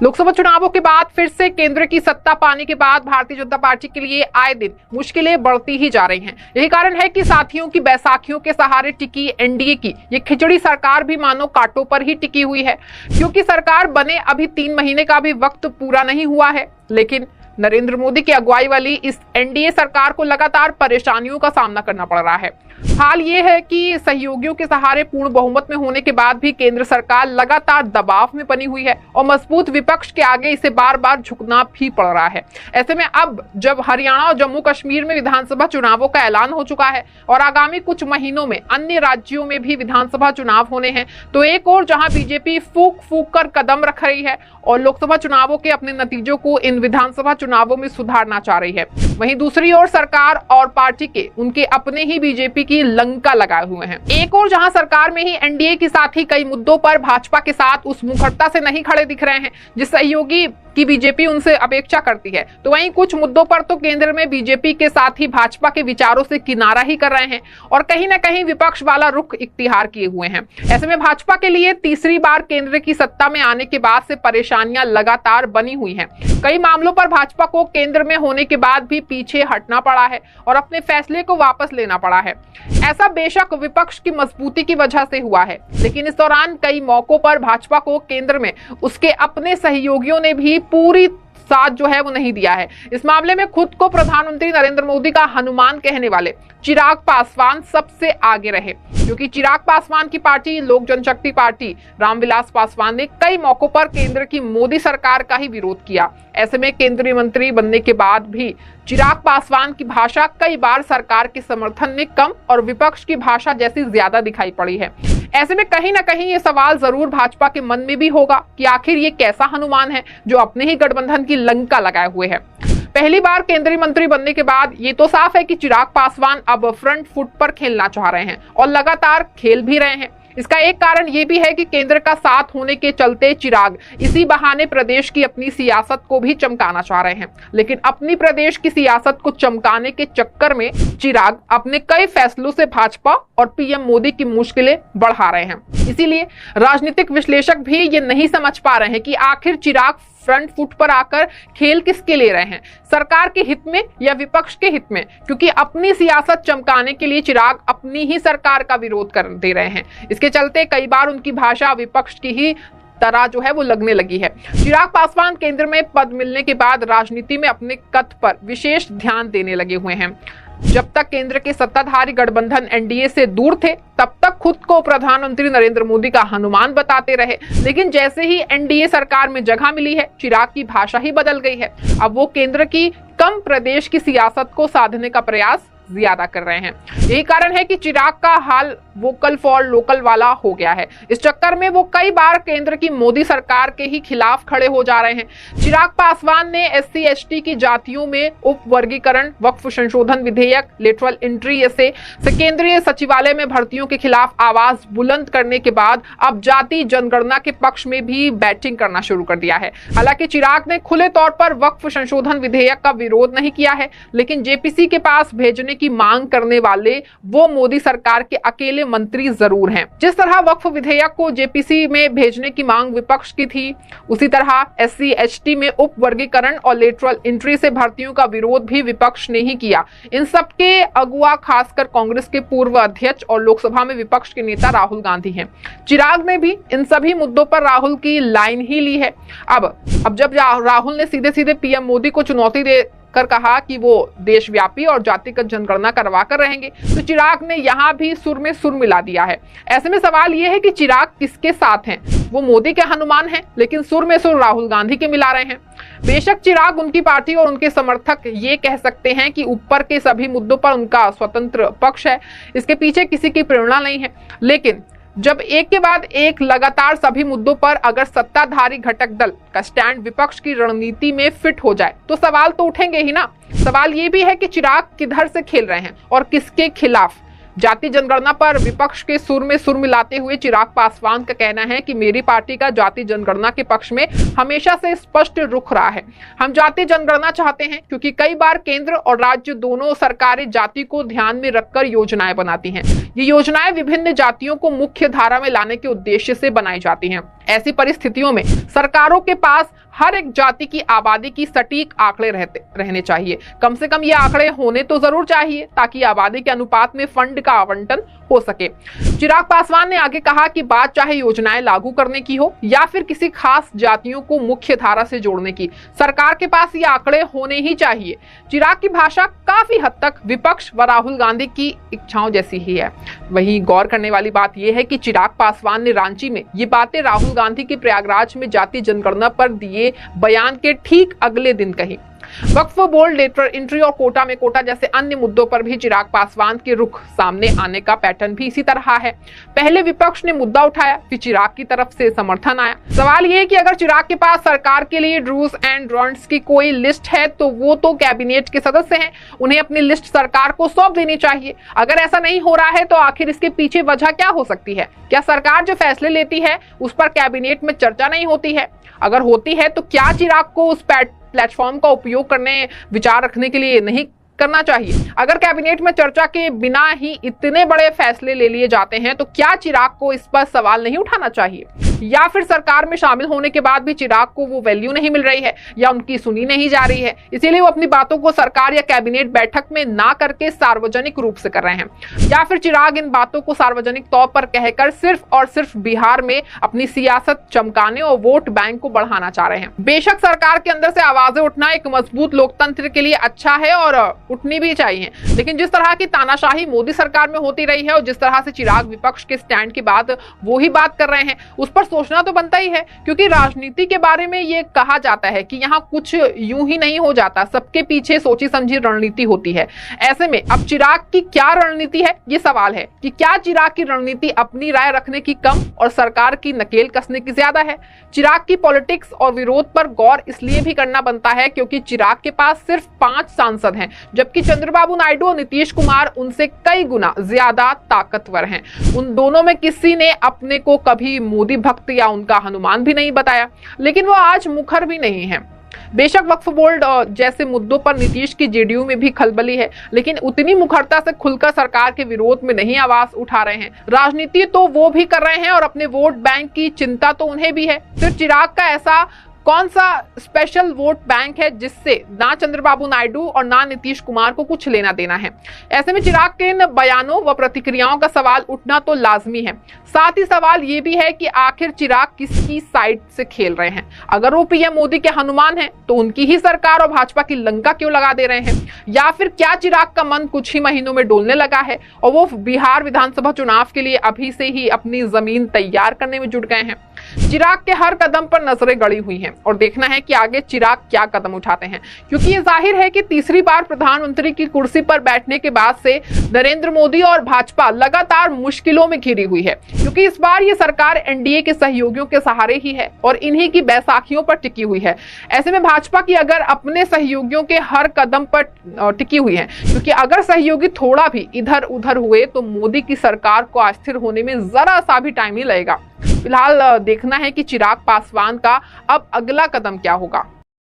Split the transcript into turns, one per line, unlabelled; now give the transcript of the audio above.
लोकसभा चुनावों के बाद फिर से केंद्र की सत्ता पाने के बाद भारतीय जनता पार्टी के लिए आए दिन मुश्किलें बढ़ती ही जा रही हैं। यही कारण है कि साथियों की बैसाखियों के सहारे टिकी एनडीए की ये खिचड़ी सरकार भी मानो कांटों पर ही टिकी हुई है, क्योंकि सरकार बने अभी 3 महीने का भी वक्त पूरा नहीं हुआ है। लेकिन नरेंद्र मोदी की अगुवाई वाली इस एनडीए सरकार को लगातार परेशानियों का सामना करना पड़ रहा है। हाल ये है कि सहयोगियों के सहारे पूर्ण बहुमत में होने के बाद भी केंद्र सरकार लगातार दबाव में बनी हुई है और मजबूत विपक्ष के आगे इसे बार बार झुकना भी पड़ रहा है। ऐसे में अब जब हरियाणा और जम्मू कश्मीर में विधानसभा चुनावों का ऐलान हो चुका है और आगामी कुछ महीनों में अन्य राज्यों में भी विधानसभा चुनाव होने हैं, तो एक और जहां बीजेपी फूक फूक कर कदम रख रही है और लोकसभा चुनावों के अपने नतीजों को इन विधानसभा चुनावों में सुधारना चाह रही है, वहीं दूसरी ओर सरकार और पार्टी के उनके अपने ही बीजेपी की लंका लगाए हुए हैं। एक और जहां सरकार में ही एनडीए के साथ ही कई मुद्दों पर भाजपा के साथ उस मुखरता से नहीं खड़े दिख रहे हैं जिस सहयोगी की बीजेपी उनसे अपेक्षा करती है, तो वहीं कुछ मुद्दों पर तो केंद्र में बीजेपी के साथ ही भाजपा के विचारों से किनारा ही कर रहे हैं और कहीं ना कहीं विपक्ष वाला रुख इख्तियार किए हुए हैं। ऐसे में भाजपा के लिए तीसरी बार केंद्र की सत्ता में आने के बाद से परेशानियां लगातार बनी हुई हैं। कई मामलों पर भाजपा को केंद्र में होने के बाद भी पीछे हटना पड़ा है और अपने फैसले को वापस लेना पड़ा है। ऐसा बेशक विपक्ष की मजबूती की वजह से हुआ है, लेकिन इस दौरान कई मौकों पर भाजपा को केंद्र में उसके अपने सहयोगियों ने भी पूरी साथ जो है वो नहीं दिया है। इस मामले में खुद को प्रधानमंत्री नरेंद्र मोदी का हनुमान कहने वाले चिराग पासवान सबसे आगे रहे, क्योंकि चिराग पासवान की पार्टी लोक जनशक्ति पार्टी रामविलास पासवान ने कई मौकों पर केंद्र की मोदी सरकार का ही विरोध किया। ऐसे में केंद्रीय मंत्री बनने के बाद भी चिराग पासवान की भाषा कई बार सरकार के समर्थन में कम और विपक्ष की भाषा जैसी ज्यादा दिखाई पड़ी है। ऐसे में कहीं ना कहीं ये सवाल जरूर भाजपा के मन में भी होगा कि आखिर ये कैसा हनुमान है जो अपने ही गठबंधन की लंका लगाए हुए है। पहली बार केंद्रीय मंत्री बनने के बाद ये तो साफ है कि चिराग पासवान अब फ्रंट फुट पर खेलना चाह रहे हैं और लगातार खेल भी रहे हैं। इसका एक कारण ये भी है कि केंद्र का साथ होने के चलते चिराग इसी बहाने प्रदेश की अपनी सियासत को भी चमकाना चाह रहे हैं, लेकिन अपनी प्रदेश की सियासत को चमकाने के चक्कर में चिराग अपने कई फैसलों से भाजपा और पीएम मोदी की मुश्किलें बढ़ा रहे हैं। इसीलिए राजनीतिक विश्लेषक भी ये नहीं समझ पा रहे हैं कि आखिर चिराग फ्रंट फुट पर आकर खेल किसके ले रहे हैं, सरकार के हित में या विपक्ष के हित में, क्योंकि अपनी सियासत चमकाने के लिए चिराग अपनी ही सरकार का विरोध कर दे रहे हैं। इसके चलते कई बार उनकी भाषा विपक्ष की ही तरह जो है वो लगने लगी है। चिराग पासवान केंद्र में पद मिलने के बाद राजनीति में अपने कद पर विशेष ध्यान देने लगे हुए हैं। जब तक केंद्र के सत्ताधारी गठबंधन एनडीए से दूर थे तब तक खुद को प्रधानमंत्री नरेंद्र मोदी का हनुमान बताते रहे, लेकिन जैसे ही एनडीए सरकार में जगह मिली है चिराग की भाषा ही बदल गई है। अब वो केंद्र की कम प्रदेश की सियासत को साधने का प्रयास ज्यादा कर रहे हैं। यही कारण है कि चिराग का हाल वोकल फॉर लोकल वाला हो गया है। इस चक्कर में वो कई बार केंद्र की मोदी सरकार के ही खिलाफ खड़े हो जा रहे हैं। चिराग पासवान ने एससी एसटी की जातियों में उप वर्गीकरण, वक्फ संशोधन विधेयक, लेटरल एंट्री जैसे केंद्रीय सचिवालय में भर्तियों के खिलाफ आवाज बुलंद करने के बाद अब जाति जनगणना के पक्ष में भी बैटिंग करना शुरू कर दिया है। हालांकि चिराग ने खुले तौर पर वक्फ संशोधन विधेयक का विरोध नहीं किया है, लेकिन जेपीसी के पास भेजने की मांग करने वाले वो मोदी सरकार के अकेले मंत्री जरूर हैं। जिस तरह वक्फ विधेयक को जेपीसी में भेजने की मांग विपक्ष की थी, उसी तरह एससी एसटी में उप वर्गीकरण और लेटरल एंट्री से भर्तियों का विरोध भी विपक्ष ने ही किया। इन सबके अगुआ खासकर कांग्रेस के पूर्व अध्यक्ष और लोकसभा में विपक्ष के नेता राहुल गांधी हैं। चिराग ने भी इन सभी मुद्दों पर राहुल की लाइन ही ली है। अब जब राहुल ने सीधे सीधे पीएम मोदी को चुनौती दे कर कहा कि वो देशव्यापी और जातिगत जनगणना करवा कर रहेंगे, तो चिराग ने यहाँ भी सुर में सुर मिला दिया है। ऐसे में सवाल ये है कि चिराग किसके साथ हैं? वो मोदी के हनुमान हैं, लेकिन सुर में सुर राहुल गांधी के मिला रहे हैं। बेशक चिराग, उनकी पार्टी और उनके समर्थक ये कह सकते हैं कि ऊपर के सभी मुद्दों पर उनका स्वतंत्र पक्ष है, इसके पीछे किसी की प्रेरणा नहीं है, लेकिन जब एक के बाद एक लगातार सभी मुद्दों पर अगर सत्ताधारी घटक दल का स्टैंड विपक्ष की रणनीति में फिट हो जाए तो सवाल तो उठेंगे ही ना। सवाल ये भी है कि चिराग किधर से खेल रहे हैं और किसके खिलाफ। जाति जनगणना पर विपक्ष के सुर में सुर मिलाते हुए चिराग पासवान का कहना है कि मेरी पार्टी का जाति जनगणना के पक्ष में हमेशा से स्पष्ट रुख रहा है। हम जाति जनगणना चाहते हैं क्योंकि कई बार केंद्र और राज्य दोनों सरकारें जाति को ध्यान में रखकर योजनाएं बनाती हैं। ये योजनाएं विभिन्न जातियों को मुख्य धारा में लाने के उद्देश्य से बनाई जाती हैं। ऐसी परिस्थितियों में सरकारों के पास हर एक जाति की आबादी की सटीक आंकड़े रहने चाहिए। कम से कम ये आंकड़े होने तो जरूर चाहिए ताकि आबादी के अनुपात में फंड का आवंटन हो सके। चिराग पासवान ने आगे कहा कि बात चाहे योजनाएं लागू करने की हो या फिर किसी खास जातियों को मुख्य धारा से जोड़ने की, सरकार के पास ये आंकड़े होने ही चाहिए। चिराग की भाषा काफी हद तक विपक्ष व राहुल गांधी की इच्छाओं जैसी ही है। वहीं गौर करने वाली बात यह है कि चिराग पासवान ने रांची में ये बातें राहुल गांधी की प्रयागराज में जातीय जनगणना पर दिए बयान के ठीक अगले दिन कही। वक्फ बोर्ड, लेटर एंट्री और कोटा में कोटा जैसे अन्य मुद्दों पर भी चिराग पासवान के रुख सामने आने का पैटर्न भी इसी तरह है। पहले विपक्ष ने मुद्दा उठाया, फिर चिराग की तरफ से समर्थन आया। सवाल यह है कि अगर चिराग के पास सरकार के लिए रूल्स एंड रेगुलेशंस की कोई लिस्ट है तो वो तो कैबिनेट के सदस्य हैं, उन्हें अपनी लिस्ट सरकार को सौंप देनी चाहिए। अगर ऐसा नहीं हो रहा है तो आखिर इसके पीछे वजह क्या हो सकती है? क्या सरकार जो फैसले लेती है उस पर कैबिनेट में चर्चा नहीं होती है? अगर होती है तो क्या चिराग को उस प्लेटफॉर्म का उपयोग करने, विचार रखने के लिए नहीं करना चाहिए? अगर कैबिनेट में चर्चा के बिना ही इतने बड़े फैसले ले लिए जाते हैं तो क्या चिराग को इस पर सवाल नहीं उठाना चाहिए? या फिर सरकार में शामिल होने के बाद भी चिराग को वो वैल्यू नहीं मिल रही है या उनकी सुनी नहीं जा रही है, इसीलिए वो अपनी बातों को सरकार या कैबिनेट बैठक में ना करके सार्वजनिक रूप से कर रहे हैं? या फिर चिराग इन बातों को सार्वजनिक तौर पर कहकर सिर्फ और सिर्फ बिहार में अपनी सियासत चमकाने और वोट बैंक को बढ़ाना चाह रहे हैं? बेशक सरकार के अंदर से आवाजें उठना एक मजबूत लोकतंत्र के लिए अच्छा है और उठनी भी चाहिए, लेकिन जिस तरह की तानाशाही मोदी सरकार में होती रही है और जिस तरह से चिराग विपक्ष के स्टैंड के बाद वो ही बात कर रहे हैं, उस पर सोचना तो बनता ही है। क्योंकि राजनीति के बारे में ये कहा जाता है कि यहाँ कुछ यूं ही नहीं हो जाता, सबके पीछे सोची समझी रणनीति होती है। ऐसे में अब चिराग की क्या रणनीति है, ये सवाल है कि क्या चिराग की रणनीति अपनी राय रखने की कम और सरकार की नकेल कसने की ज्यादा है? चिराग की पॉलिटिक्स और विरोध पर गौर इसलिए भी करना बनता है क्योंकि चिराग के पास सिर्फ 5 सांसद हैं, जबकि चंद्रबाबू नायडू और नीतीश कुमार उनसे कई गुना ज्यादा ताकतवर हैं। उन दोनों में किसी ने अपने को कभी मोदी भक्त या उनका हनुमान भी नहीं बताया, लेकिन वो आज मुखर भी नहीं है। बेशक वक्फ बोर्ड जैसे मुद्दों पर नीतीश की जेडीयू में भी खलबली है, लेकिन उतनी मुखरता से खुलकर सरकार के विरोध में नहीं आवाज उठा रहे हैं। राजनीति तो वो भी कर रहे हैं और अपने वोट बैंक की चिंता तो उन्हें भी है। फिर चिराग का ऐसा कौन सा स्पेशल वोट बैंक है जिससे ना चंद्रबाबू नायडू और ना नीतीश कुमार को कुछ लेना देना है? ऐसे में चिराग के इन बयानों व प्रतिक्रियाओं का सवाल उठना तो लाजमी है। साथ ही सवाल ये भी है कि आखिर चिराग किसकी साइड से खेल रहे हैं? अगर वो पीएम मोदी के हनुमान हैं तो उनकी ही सरकार और भाजपा की लंका क्यों लगा दे रहे हैं? या फिर क्या चिराग का मन कुछ ही महीनों में डोलने लगा है और वो बिहार विधानसभा चुनाव के लिए अभी से ही अपनी जमीन तैयार करने में जुट गए हैं? चिराग के हर कदम पर नजरें गड़ी हुई हैं और देखना है कि आगे चिराग क्या कदम उठाते हैं, क्योंकि ये जाहिर है कि तीसरी बार प्रधानमंत्री की कुर्सी पर बैठने के बाद से नरेंद्र मोदी और भाजपा लगातार मुश्किलों में घिरी हुई है, क्योंकि इस बार ये सरकार एनडीए के सहयोगियों के सहारे ही है और इन्हीं की बैसाखियों पर टिकी हुई है। ऐसे में भाजपा की अगर अपने सहयोगियों के हर कदम पर टिकी हुई है, क्योंकि अगर सहयोगी थोड़ा भी इधर उधर हुए तो मोदी की सरकार को अस्थिर होने में जरा सा भी टाइम नहीं लगेगा। फिलहाल देखना है कि चिराग पासवान का अब अगला कदम क्या होगा।